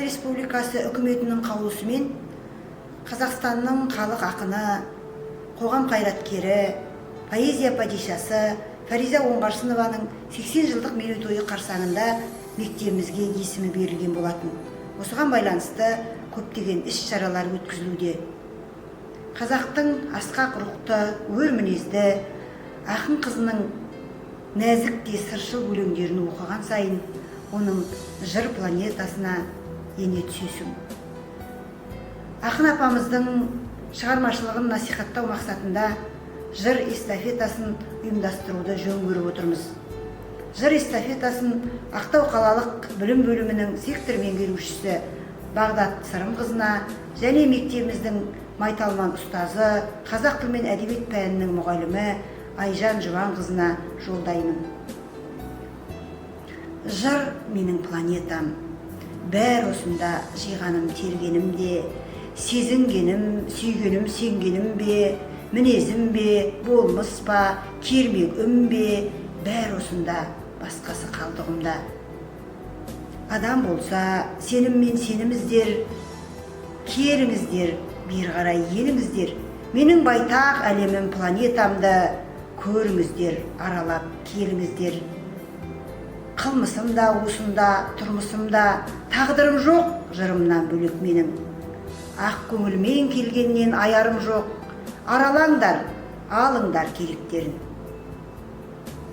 Республикасы үкіметінің қаулысымен Қазақстанның халық ақыны, қоғам қайраткері, поэзия падишасы Фариза Оңғарсынованың 80 жылдық мерейтойы қарсаңында мектебімізге есімі берілген болатын. Осыған байланысты көптеген іс-шаралар өткізілуде. Қазақтың асқақ рухты, өр мінезді, ақын қызының нәзік те сыршыл өлеңдерін оқыған сайын оның жыр планетасына ене түсесің. Ақын апамыздың шығармашылығын насихаттау мақсатында жыр эстафетасын ұйымдастыруды жөн көріп отырмыз. Жыр эстафетасын Ақтау қалалық білім бөлімінің сектор меңгерушісі Бағдат Сырымқызына және мектебіміздің майталман ұстазы, қазақ тілі мен әдебиет пәнінің мұғалімі Айжан Жұбанқызына жолдаймын. Жыр менің планетам, бәр осында жиғаным тергенімде, сезінгенім, сүйгенім, сенгенім бе, мінезім бе, болмыс па, кермек бе, бәр осында басқасы қалдығымда. Адам болса, сенім мен сеніміздер, келіңіздер, бер қарай еліңіздер, менің байтақ әлемім планетамды көріңіздер, аралап келіңіздер. Қылмысымда, осында, тұрмысымда, тағдырым жоқ жырымнан бөлек менің. Ақ көңілмен келгеннен аярым жоқ, аралаңдар, алыңдар керектерін.